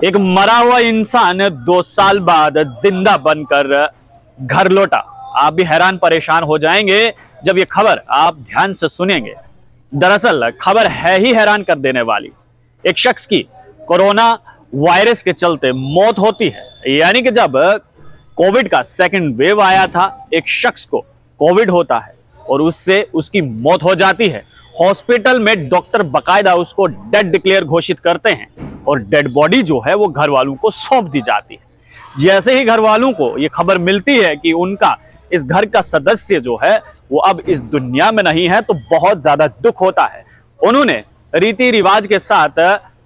एक मरा हुआ इंसान 2 साल बाद जिंदा बनकर घर लौटा। आप भी हैरान परेशान हो जाएंगे जब ये खबर आप ध्यान से सुनेंगे। दरअसल खबर है ही हैरान कर देने वाली। एक शख्स की कोरोना वायरस के चलते मौत होती है। यानी कि जब कोविड का सेकंड वेव आया था, एक शख्स को कोविड होता है और उससे उसकी मौत हो जाती है। हॉस्पिटल में डॉक्टर बकायदा उसको डेड डिक्लेयर घोषित करते हैं और डेड बॉडी जो है वो घर वालों को सौंप दी जाती है। जैसे ही घर वालों को ये खबर मिलती है कि उनका इस घर का सदस्य जो है वो अब इस दुनिया में नहीं है, तो बहुत ज्यादा दुख होता है। उन्होंने रीति रिवाज के साथ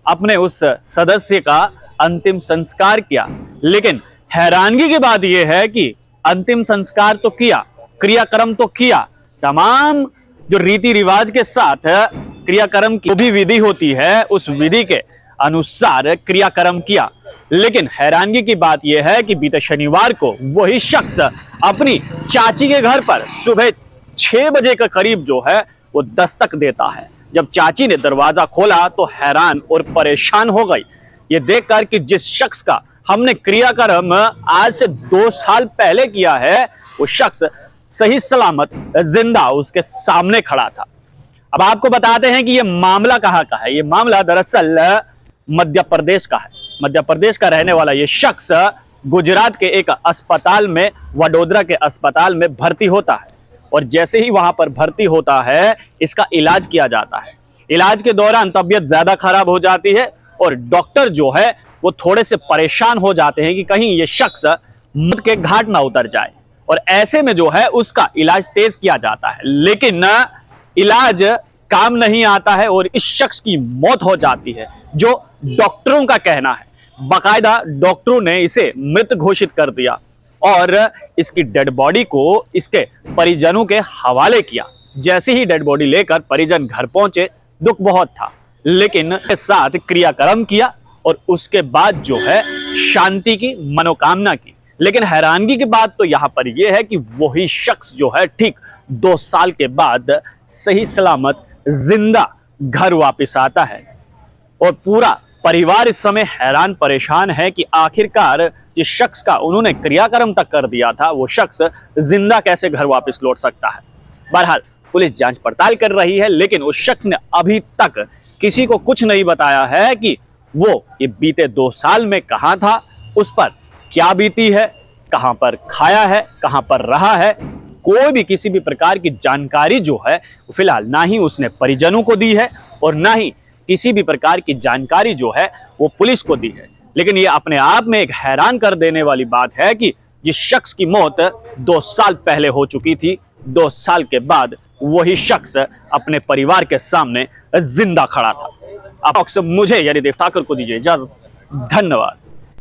अपने उस सदस्य का अंतिम संस्कार किया, लेकिन हैरानगी की बात यह है कि अंतिम संस्कार तो किया, क्रियाक्रम तो किया, तमाम जो रीति रिवाज के साथ क्रियाक्रम की भी विधि होती है उस विधि के अनुसार क्रियाक्रम किया, लेकिन हैरानगी की बात यह है कि बीते शनिवार को वही शख्स अपनी चाची के घर पर सुबह 6 बजे के करीब जो है वो दस्तक देता है। जब चाची ने दरवाजा खोला तो हैरान और परेशान हो गई ये देखकर कि जिस शख्स का हमने क्रियाक्रम आज से 2 साल पहले किया है वो शख्स सही सलामत जिंदा उसके सामने खड़ा था। अब आपको बताते हैं कि ये मामला कहाँ का है। ये मामला दरअसल मध्य प्रदेश का है। मध्य प्रदेश का रहने वाला ये शख्स गुजरात के एक अस्पताल में, वडोदरा के अस्पताल में भर्ती होता है और जैसे ही वहां पर भर्ती होता है इसका इलाज किया जाता है। इलाज के दौरान तबीयत ज्यादा खराब हो जाती है और डॉक्टर जो है वो थोड़े से परेशान हो जाते हैं कि कहीं ये शख्स मौत के घाट ना उतर जाए, और ऐसे में जो है उसका इलाज तेज किया जाता है, लेकिन इलाज काम नहीं आता है और इस शख्स की मौत हो जाती है, जो डॉक्टरों का कहना है। बाकायदा डॉक्टरों ने इसे मृत घोषित कर दिया और इसकी डेड बॉडी को इसके परिजनों के हवाले किया। जैसे ही डेड बॉडी लेकर परिजन घर पहुंचे, दुख बहुत था, लेकिन के साथ क्रियाक्रम किया और उसके बाद जो है शांति की मनोकामना की। लेकिन हैरानगी की बात तो यहां पर यह है कि वही शख्स जो है ठीक 2 साल के बाद सही सलामत जिंदा घर वापस आता है और पूरा परिवार इस समय हैरान परेशान है कि आखिरकार जिस शख्स का उन्होंने क्रियाक्रम तक कर दिया था वो शख्स जिंदा कैसे घर वापस लौट सकता है। बहरहाल पुलिस जांच पड़ताल कर रही है, लेकिन उस शख्स ने अभी तक किसी को कुछ नहीं बताया है कि वो ये बीते 2 साल में कहां था, उस पर क्या बीती है, कहां पर खाया है, कहां पर रहा है। कोई भी किसी भी प्रकार की जानकारी जो है फिलहाल ना ही उसने परिजनों को दी है और ना ही किसी भी प्रकार की जानकारी जो है वो पुलिस को दी है। लेकिन ये अपने आप में एक हैरान कर देने वाली बात है कि जिस शख्स की मौत 2 साल पहले हो चुकी थी, 2 साल के बाद वही शख्स अपने परिवार के सामने जिंदा खड़ा था। आप मुझे यानी देव ठाकुर को दीजिए इजाजत। धन्यवाद।